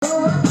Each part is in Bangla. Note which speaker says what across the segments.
Speaker 1: Oh,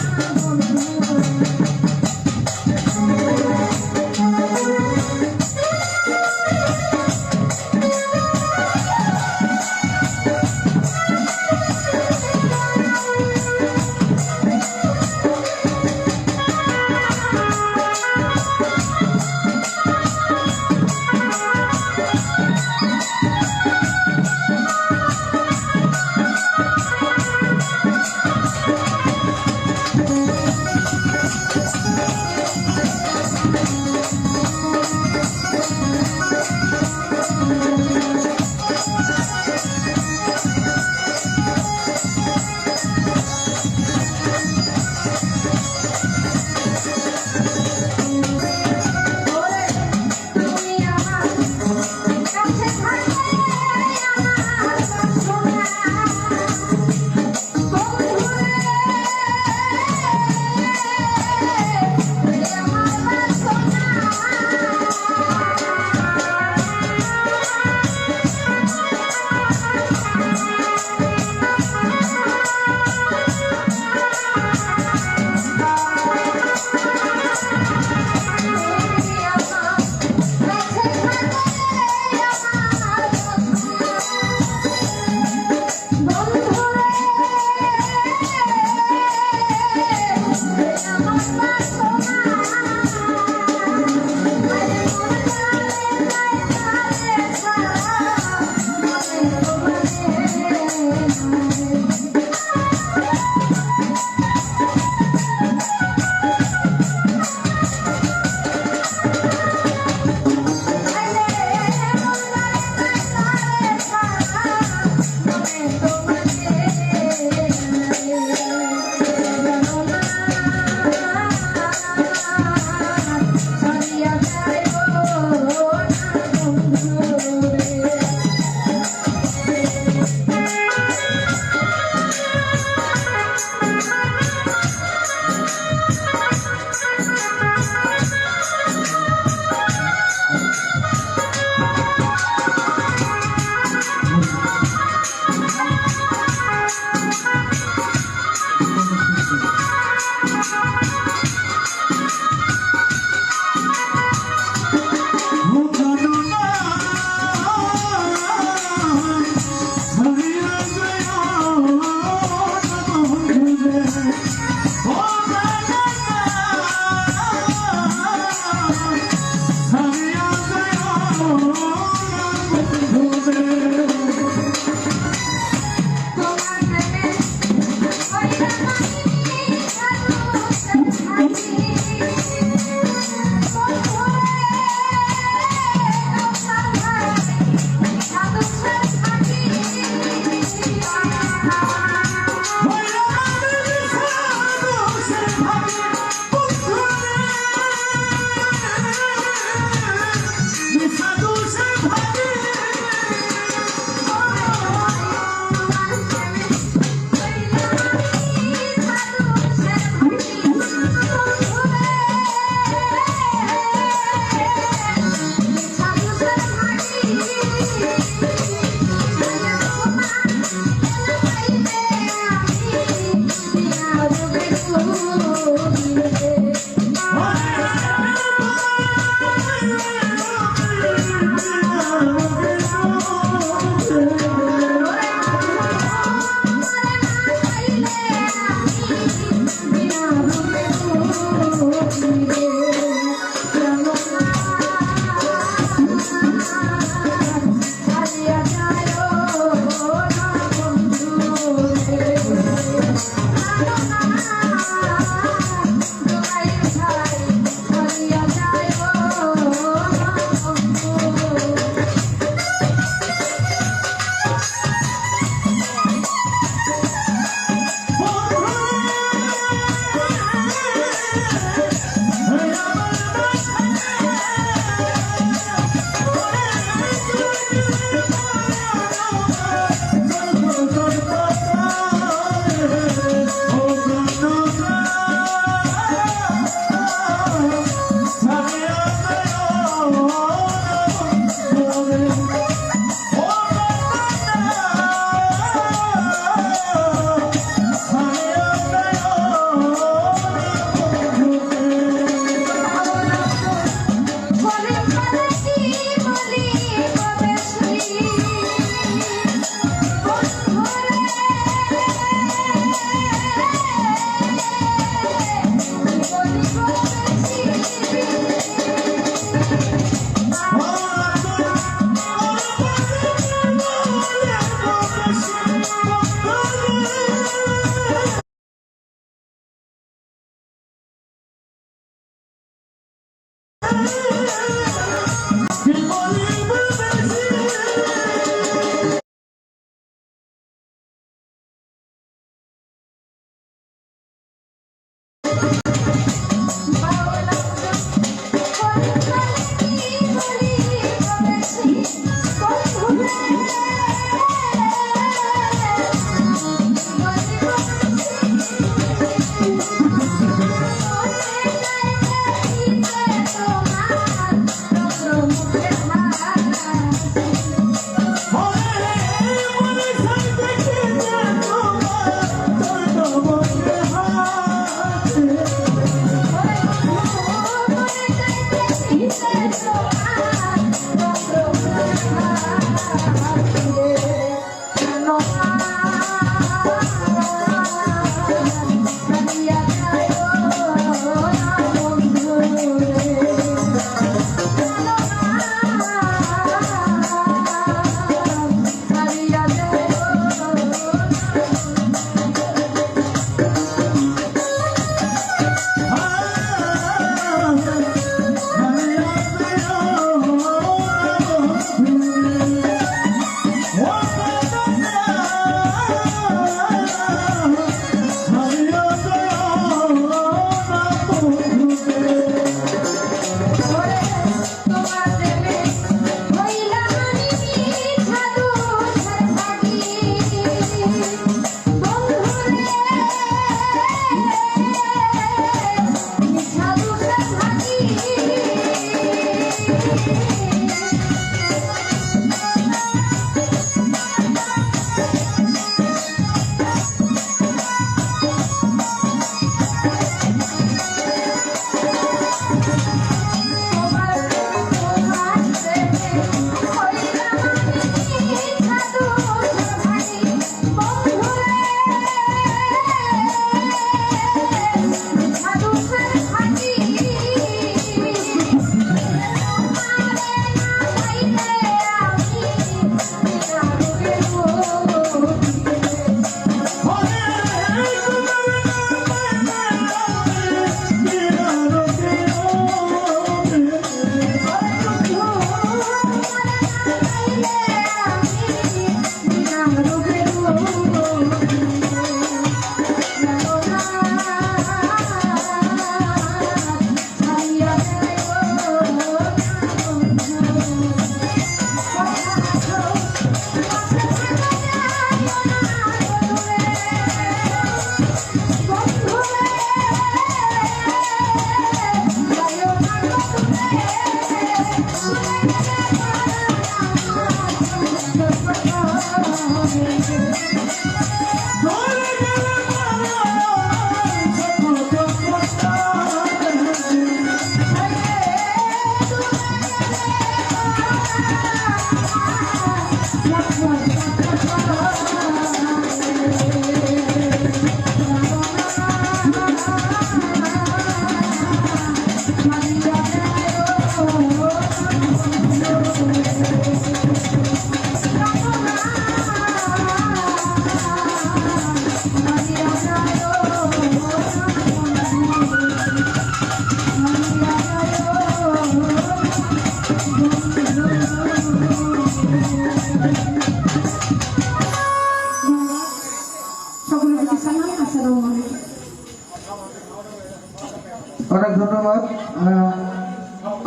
Speaker 1: অনেক ধন্যবাদ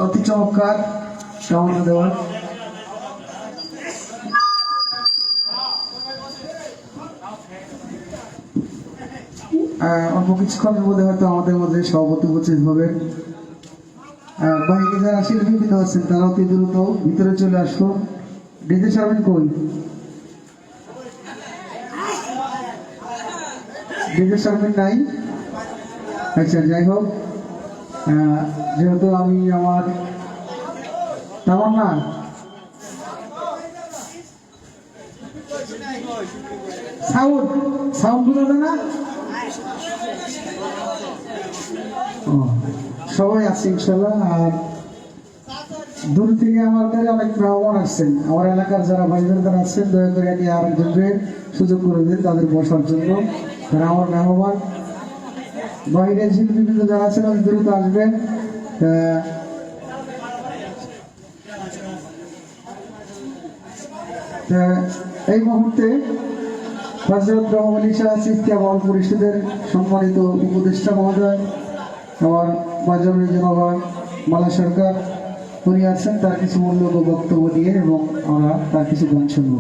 Speaker 1: অতি চমৎকার সমন্বয় দেওয়ার। অল্প কিছুক্ষণের মধ্যে হয়তো আমাদের মধ্যে সভাপতি উপস্থিত হবে। বাহিনী যারা শিল্পীবৃন্দ আছেন তারা অতি দ্রুত ভিতরে চলে আসুন। ডিজে সার্ভিন কই? ডিজে সার্ভিন নাই? আচ্ছা, যাই হোক, যেহেতু আমি আমার তামান্না সাউন্ড গুলো না সবাই আছে ইনশাল্লাহ। আর দূর থেকে আমাদের অনেক মেহমান আসছেন, আমার এলাকার যারা ভাইজানদার আছেন দয়া করে এটি আরেকজনকে সুযোগ করে দিন তাদের বসার জন্য। তারা আমার মেহমান। বাইরের শিল্পীবৃন্দ যারা আছেন দ্রুত আসবেন। এই মুহূর্তে হযরত রহমান আলী শাহ চিস্তিয়া বাউল পরিষদের সম্মানিত উপদেষ্টা মহোদয় আমার বাজারের জনগণ মালা সরকার উনি আছেন, তার কিছু মূল্যবান বক্তব্য দিয়ে এবং আমরা তার কিছু গান শুনব।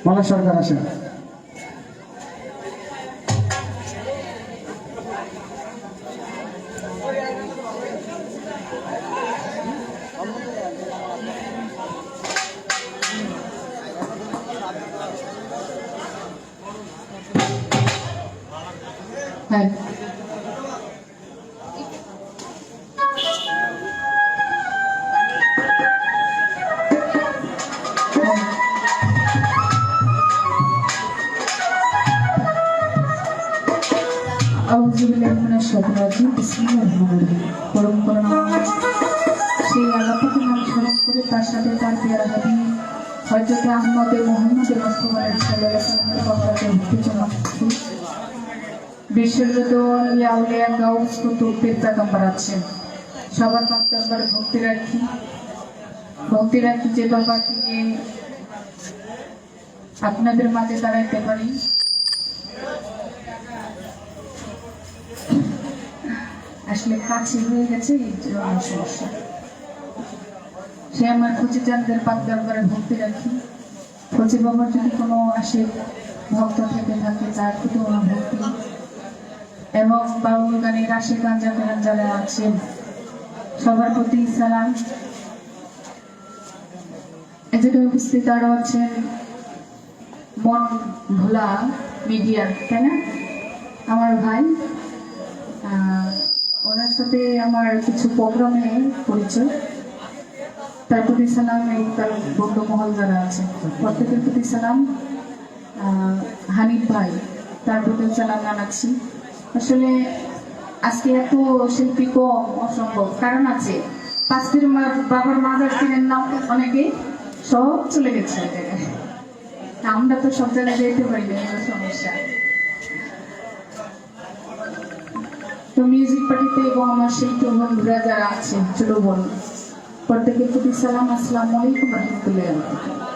Speaker 1: মালা সরকার আসেন।
Speaker 2: হ্যাঁ, সেই আল্লাহকে নাম স্মরণ করে তার সাথে তার পেয়ারা হাবি হযরত আহমদ মুহাম্মদ রাসূলুল্লাহ সাল্লাল্লাহু আলাইহি ওয়াসাল্লামের কথাকে উত্তেজনা বিশ্বব্যাপী আউলিয়া গাউস কুতুব পীর পয়গম্বর আছেন। সবার দরবারে ভক্তি রাখি যে বাবাকে আপনাদের মাঝে দাঁড়াইতে পারি। আসলে কাছে হয়ে গেছে, এই জন্য সমস্যা। সে আমার খুঁজে চাঁদের পাক দরবারে ভক্তি রাখি। খুঁজে বাবার যদি কোনো আসে ভক্ত থেকে থাকে তার প্রতি আমার ভক্তি এবং বাউল গানের আশে গান যারা আছেন সবার প্রতি সালাম। এ জায়গায় উপস্থিত আরো আছেন মন ভোলা মিডিয়া, তাই না? আমার ভাই, ওনার সাথে আমার কিছু প্রোগ্রামে পরিচয়। তার প্রতি সালাম। এই তার বন্ধু মহল যারা আছে প্রত্যেকের প্রতি সালাম। হানিফ ভাই, তার প্রতি সালাম জানাচ্ছি। আসলে আজকে এত শিল্পী কম অসম্ভব, কারণ আছে পাঁচটির বাবার মাদার ছিলেন নাম অনেকে সব চলে গেছে ওই জায়গায়। আমরা তো সব জায়গায় যেতে পারি না, সমস্যা। তো মিউজিক পার্টিতে এবং আমার শিল্পী বন্ধুরা যারা আছে ছোট বোন প্রত্যেকের প্রতি সালাম। আসসালামু আলাইকুম রাহমাতুল্লাহি ওয়া বারাকাতুহু।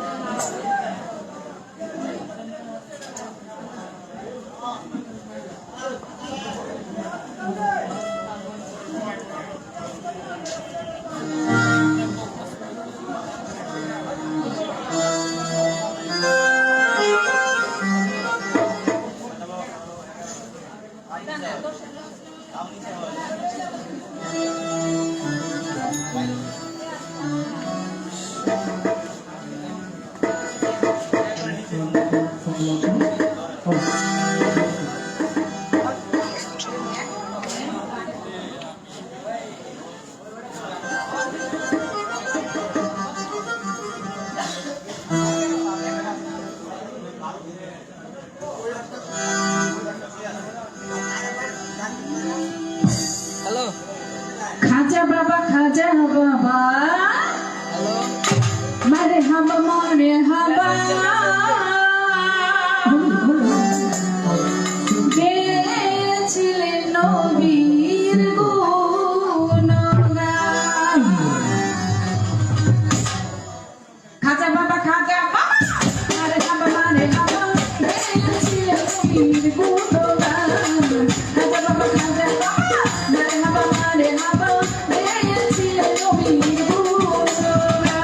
Speaker 2: খাজা বাবা মারে হাবা মনে হাবা গেছিলেন নবীর গুণগান। খাজা বাবা মারে হাবা গেছিলেন নবীর গুণগান। খাজা বাবা মারে হাবা গেছিলেন নবীর গুণগান।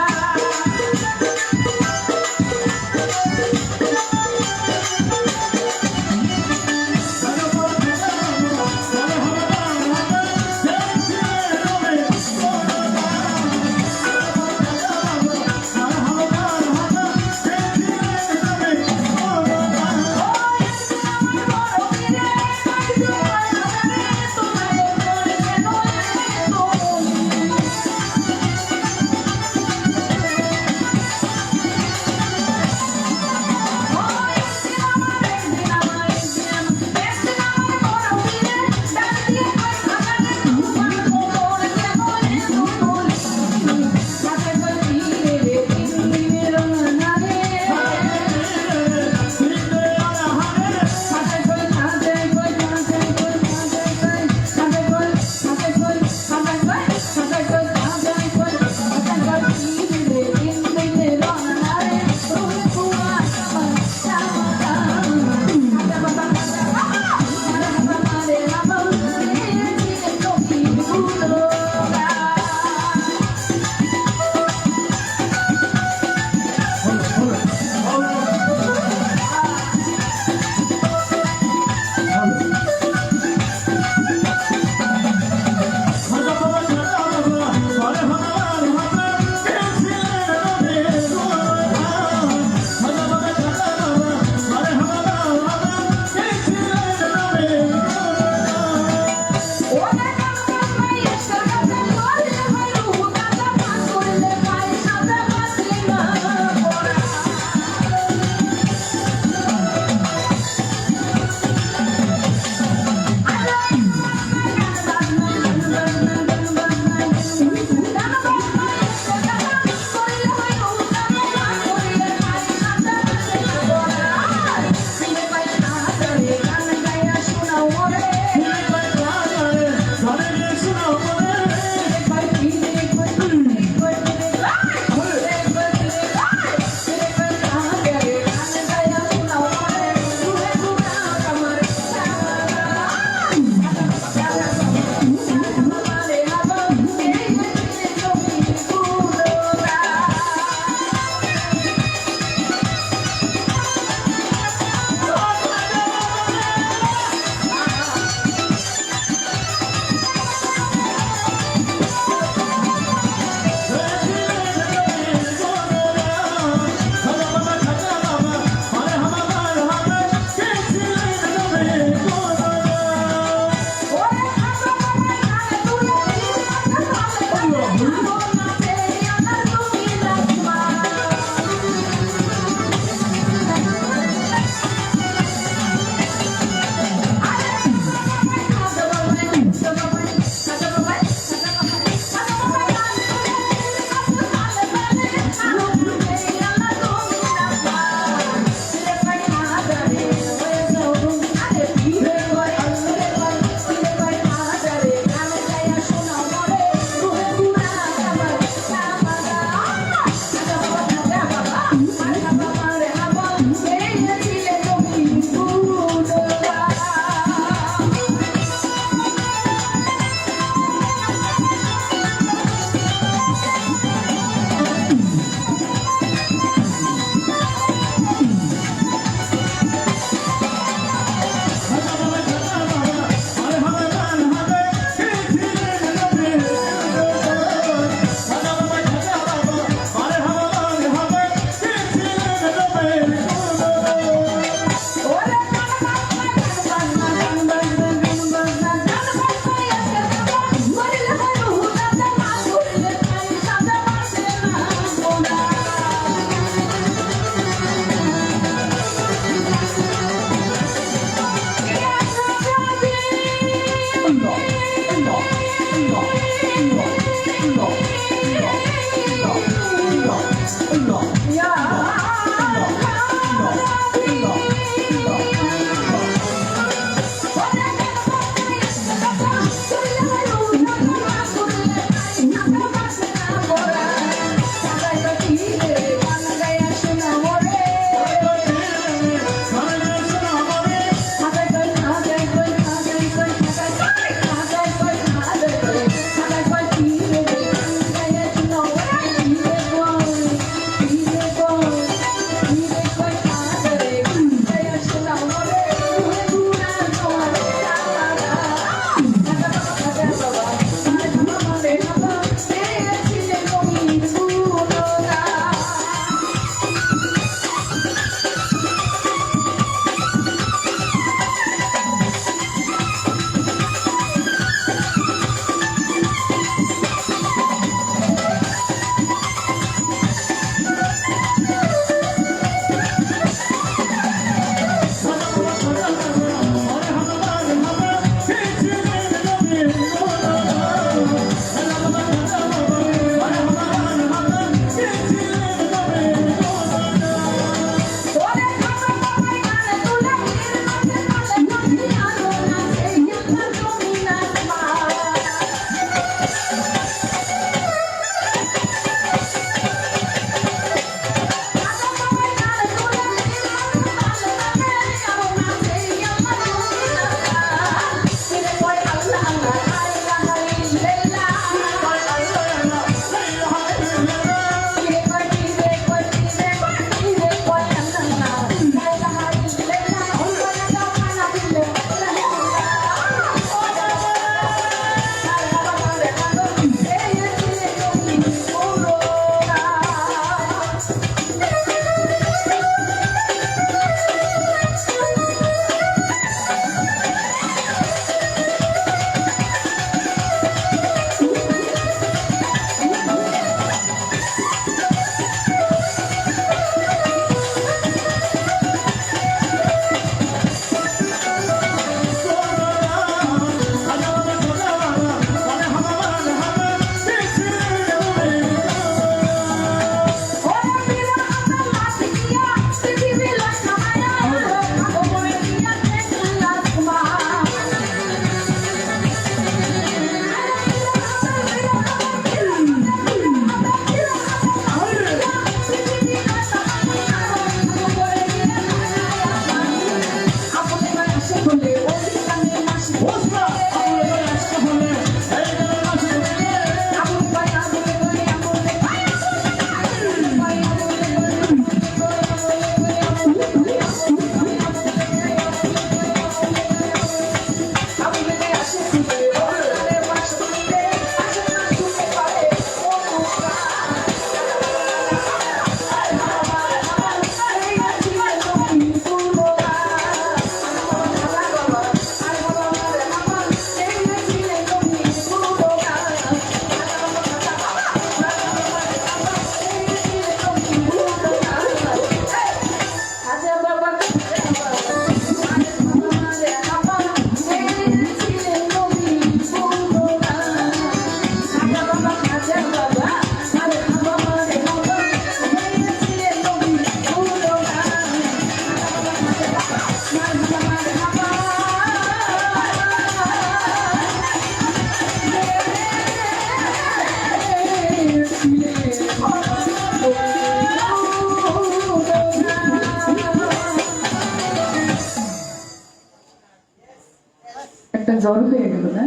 Speaker 2: একটা জ্বর হয়ে গেল না?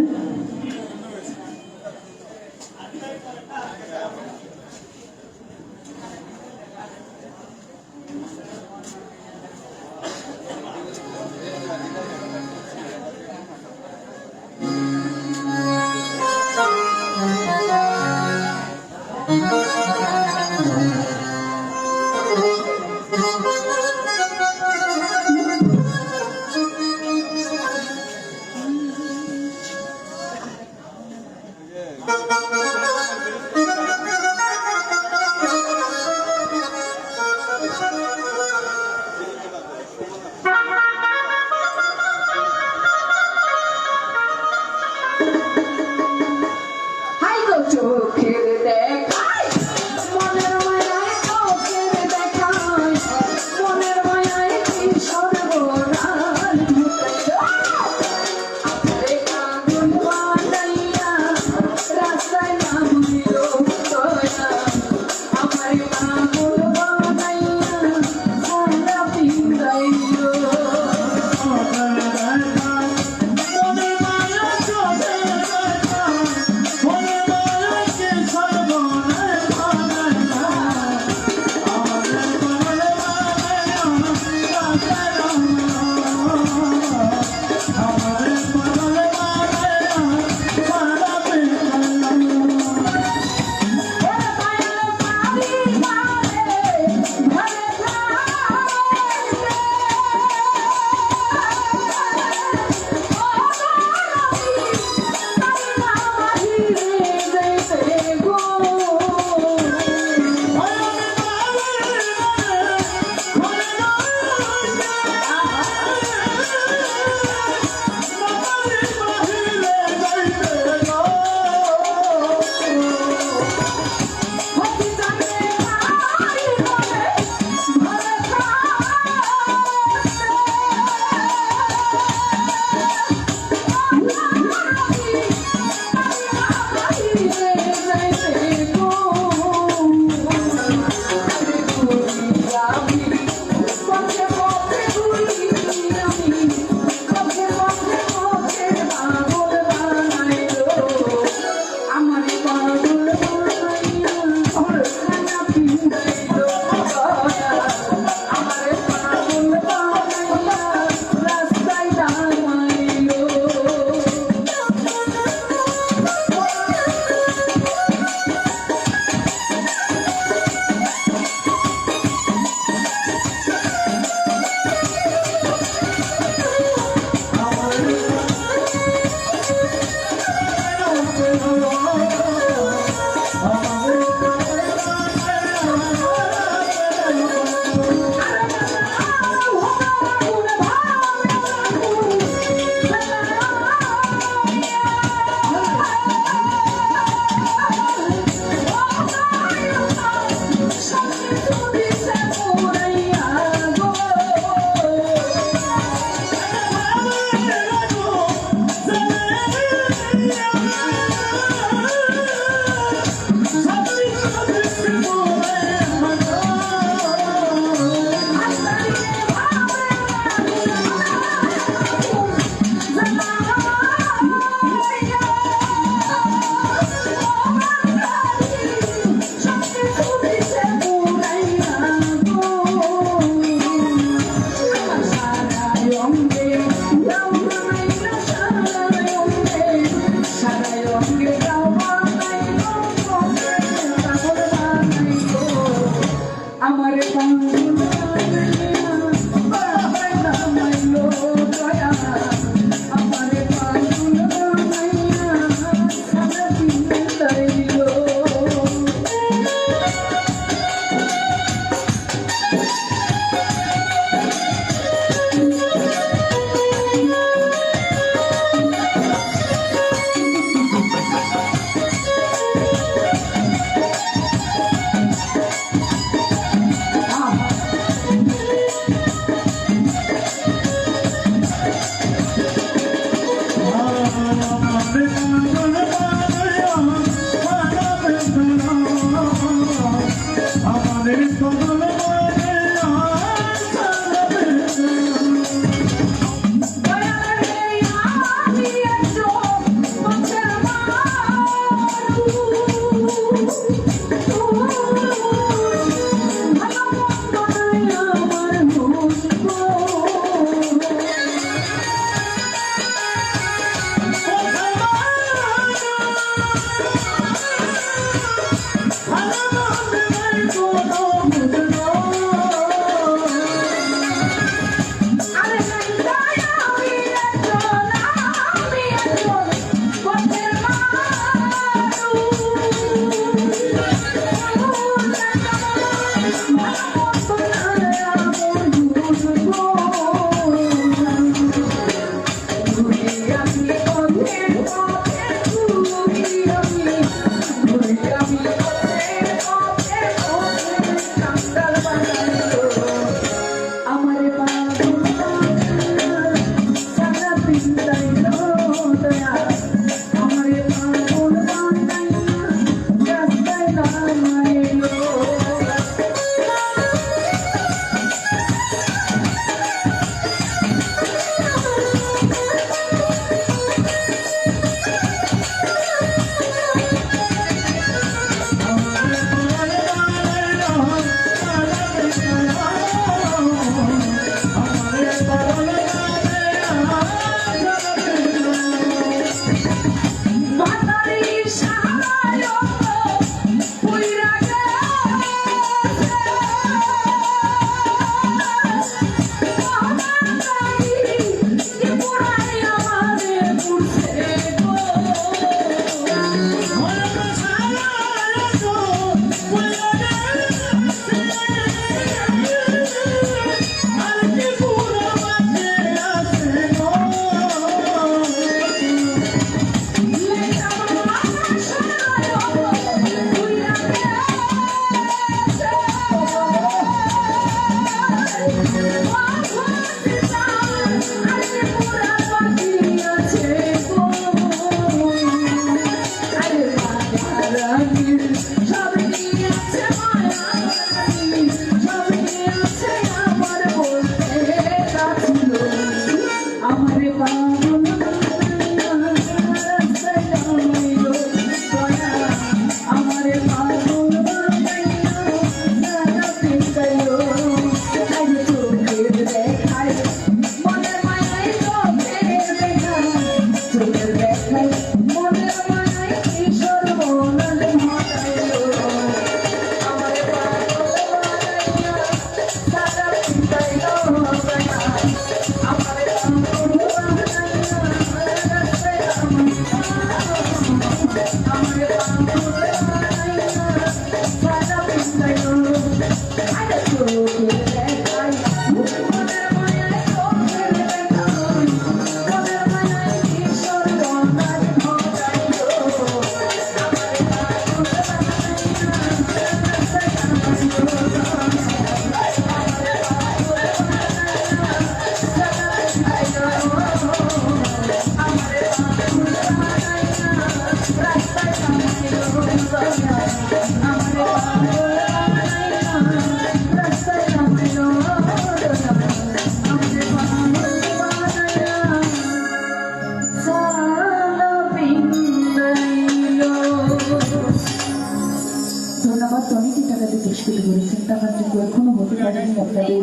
Speaker 2: পুরস্কৃত করেছেন। টাকার যোগ্য এখনো হতে পারেনি, আপনাদের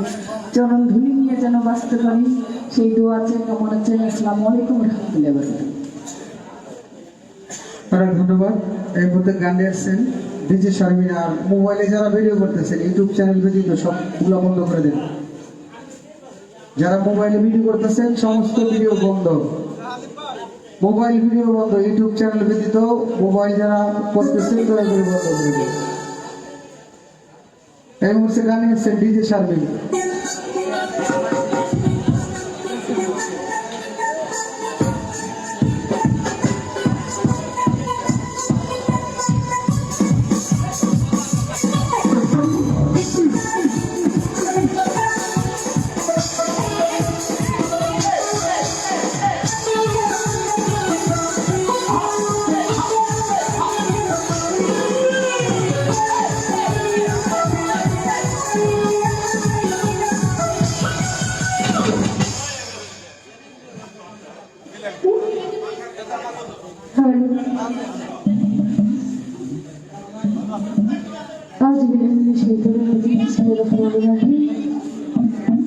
Speaker 2: চরণ ধুলি নিয়ে যেন বাঁচতে পারি সেই দোয়া চাই, কামনা চাই। আসসালামু আলাইকুম রহমতুল্লাহ বারাকাতুহু।
Speaker 1: অনেক ধন্যবাদ। এই মুহূর্তে গানে আসছেন ডিজে শারমিন। আর মোবাইলে যারা ভিডিও করতেছেন ইউটিউব চ্যানেল ব্যতীত সবগুলো বন্ধ করে দেন। যারা মোবাইলে ভিডিও করতেছেন সমস্ত ভিডিও বন্ধ, মোবাইল ভিডিও বন্ধ, ইউটিউব চ্যানেল ব্যতীত মোবাইল যারা করতেছেন দয়া করে বন্ধ করে দেন। এই মুহূর্তে গানে আসছেন ডিজে শারমিন।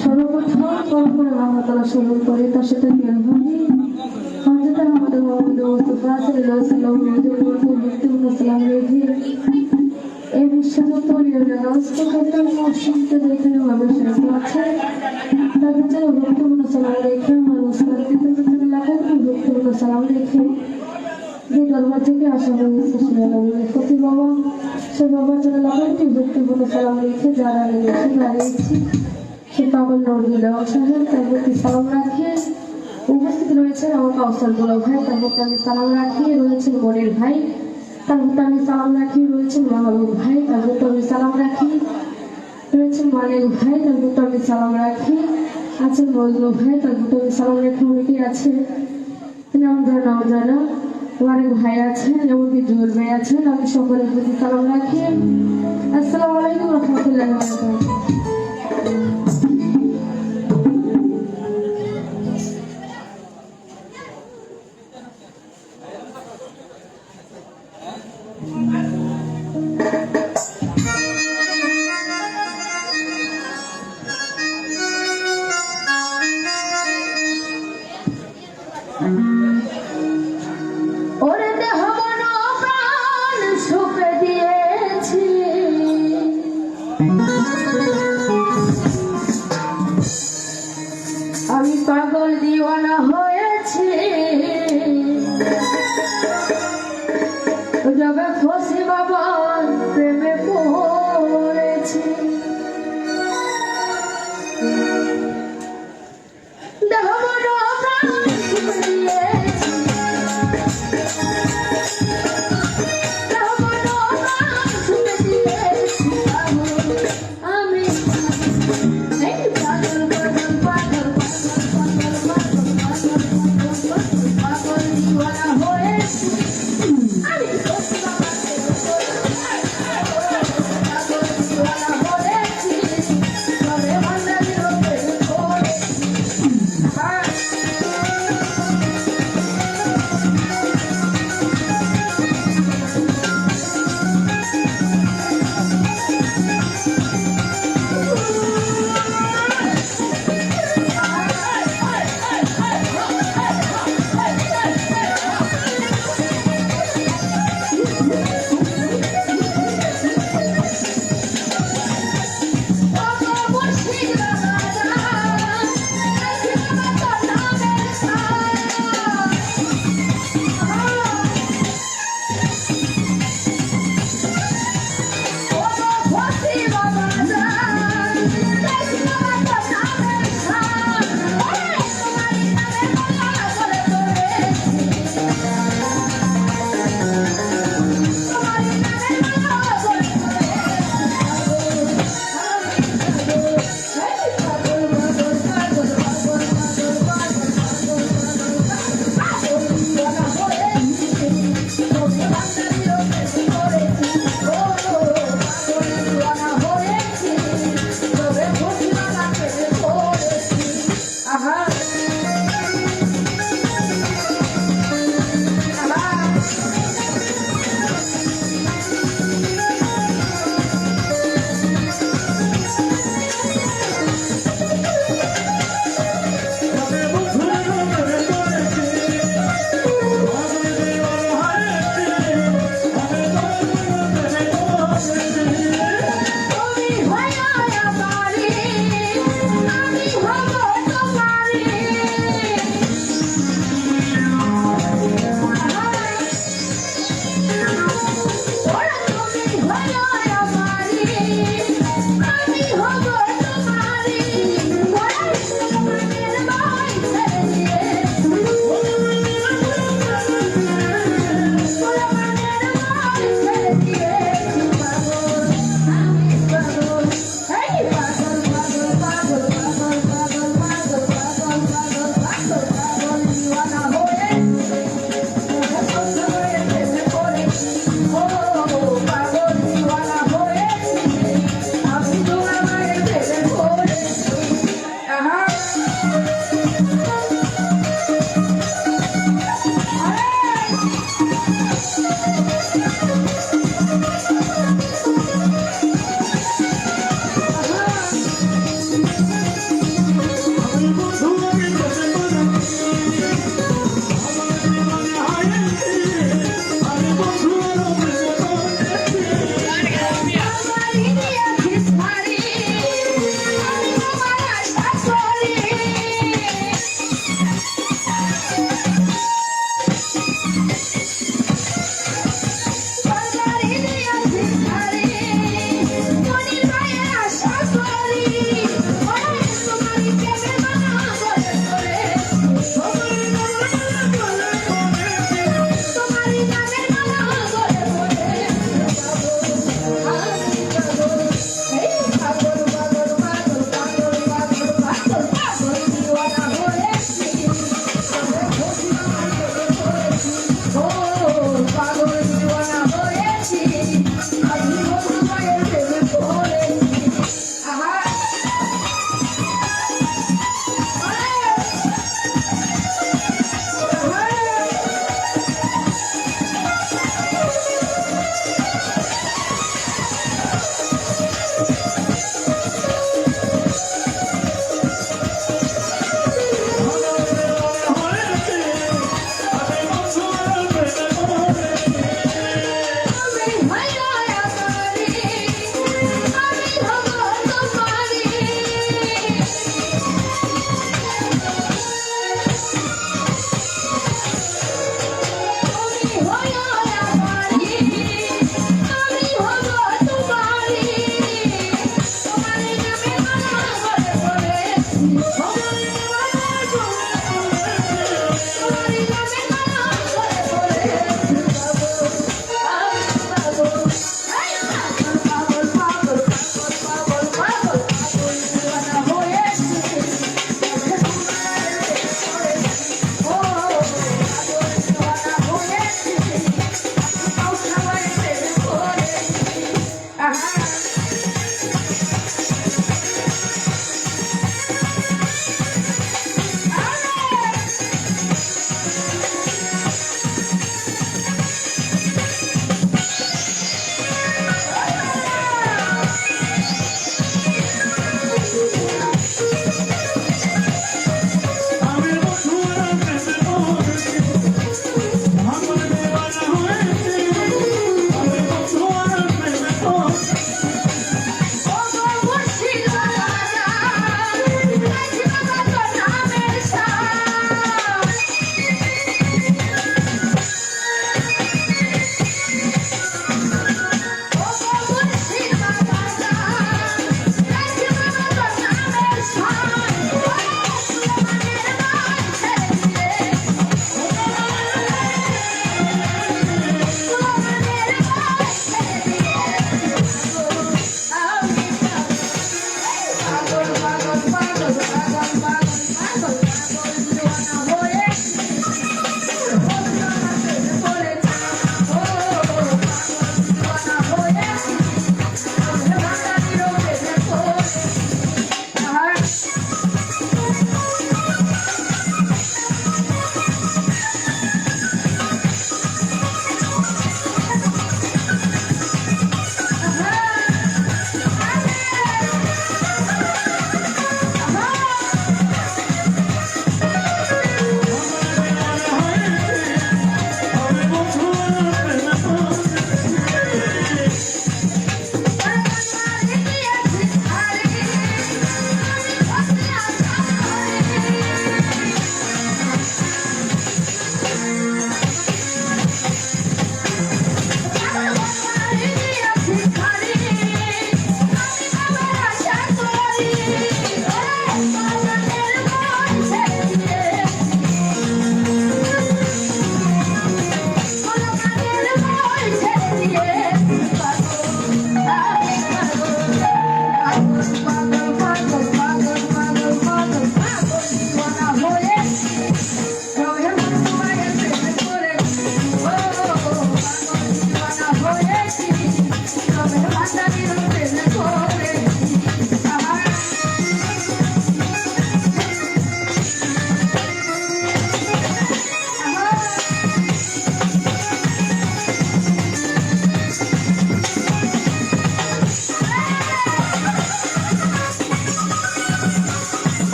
Speaker 3: সর্বপ্রথম পরপরে আল্লাহ তাআলা স্মরণ করে তার সাথে জ্ঞান ভাবি হযরত আমাদের মুহাম্মদ মুস্তাফা সাল্লাল্লাহু আলাইহি ওয়াসাল্লাম ব্যক্তিগত সালাম রেখে এই বিশ্বযুদ্ধ রাষ্ট্র ক্ষেত্রে মসজিদে দেখে মানুষ আছে তার ভিতরে ব্যক্তিগত সালাম রেখে মানুষ কৃতজ্ঞতা লাগায় ব্যক্তিগত সালাম রেখে যে দরবার থেকে আসা হয়েছে সে বাবা সে বাবার জন্য লাগাইতে ব্যক্তিগত সালাম রেখে যারা এসে দাঁড়িয়েছি সে পাগল নজরুল্লাহ সাহেব তার প্রতি সালাম রাখিয়ে উপস্থিত রয়েছেন আমার কাউসার দুলা ভাই তার প্রতি আমি সালাম রাখিয়ে রয়েছেন মনের ভাই তার প্রতি আমি সালাম রাখি রয়েছেন মাহবুব ভাই তার প্রতি আমি সালাম রাখি রয়েছেন মানিক ভাই তার প্রতি আমি সালাম রাখি আছেন মজনু ভাই তার প্রতি আমি সালাম রাখি অনেকেই আছে নাম জানা অনেক ভাই আছেন এমনকি জুয়েল ভাই আছেন আমি সকলের প্রতি সালাম রাখি আসসালামু আলাইকুম রহমতুল্লাহি ওয়া বারাকাতুহু। ওরে দেহ মন প্রাণ সুখ দিয়েছি Bye.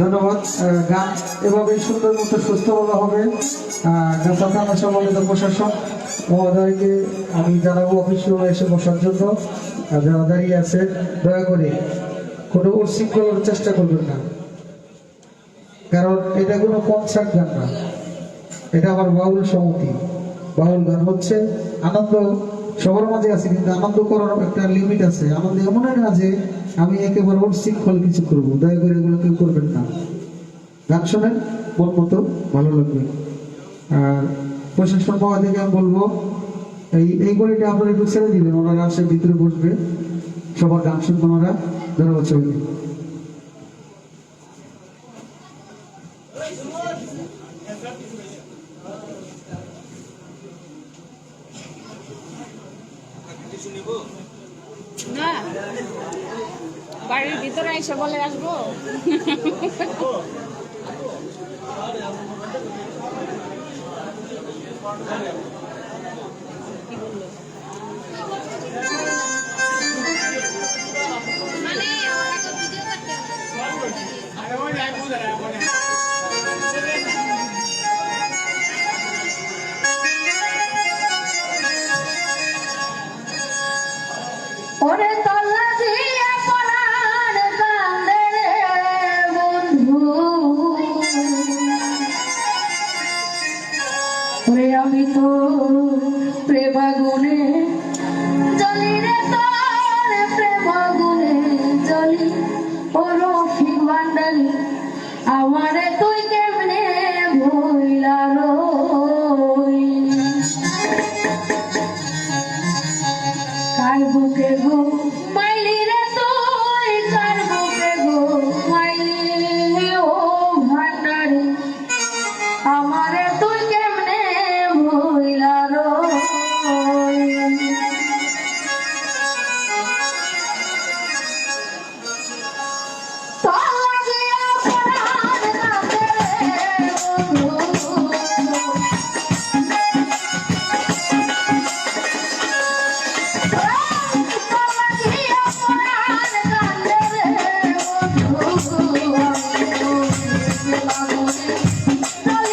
Speaker 1: ধন্যবাদ। গান এভাবেই সুন্দর মতো সুস্থভাবে হবে। গাছা থানা সম্বন্ধিত প্রশাসন মহোদয়কে আমি জানাবো অফিসে এসে বসার জন্য। যারা দাঁড়িয়ে আছে দয়া করে কোনো উচ্ছৃঙ্খলার চেষ্টা করবেন না, কারণ এটা কোনো কনসার্ট গান না, এটা আমার বাউল সমিতি। বাউল গান হচ্ছে আনন্দ সবার মাঝে আছে, কিন্তু আনন্দ করার একটা লিমিট আছে। আনন্দ এমন না যে আমি একেবারে উচ্ছৃঙ্খল কিছু করবো, দয়া করে এগুলো কেউ করবেন না। গান শোনেন মন মতো, ভালো লাগবে। আর প্রশাসন মহোদয়কে আমি বলবো এই গলিটা আপনারা একটু ছেড়ে দিবেন, ওনারা আসে ভিতরে বসবে, সবার গান শুনবেন ওনারা। ধন্যবাদ সবাইকে।
Speaker 4: না বাড়ির ভিতরে এসে বলে আসবো।
Speaker 3: ওরে তল্লা দিয়ে পড়ার কান্দে রে বন্ধু, ওরে আমি তো প্রেমাগুনে জ্বলি রে, তোর প্রেমাগুনে জ্বলি। ও রফিক ভান্ডারি আমারে তুই কেমনে ভুইলা রইলি, কার বুকে গো মাইলি রে তুই, কার বুকে গো মাইলি। ও ভান্ডারি আমারে তুই কেমনে ভুইলা রইলি। তল্লা দিয়া পড়ার কান্দে রে বন্ধু, তোর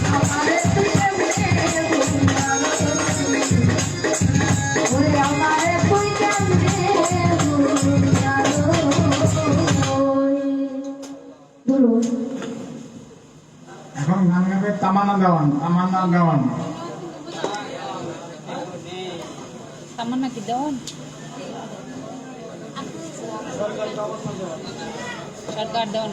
Speaker 3: আমারে তুই কেমনে ভুলালো ওরে আমারে তুই কেমনে ভুলালো বলুন
Speaker 1: এখন গান গাবে তামান্না দেওয়ান
Speaker 4: তামান্না কি দেওয়ান সরকার দেওয়ান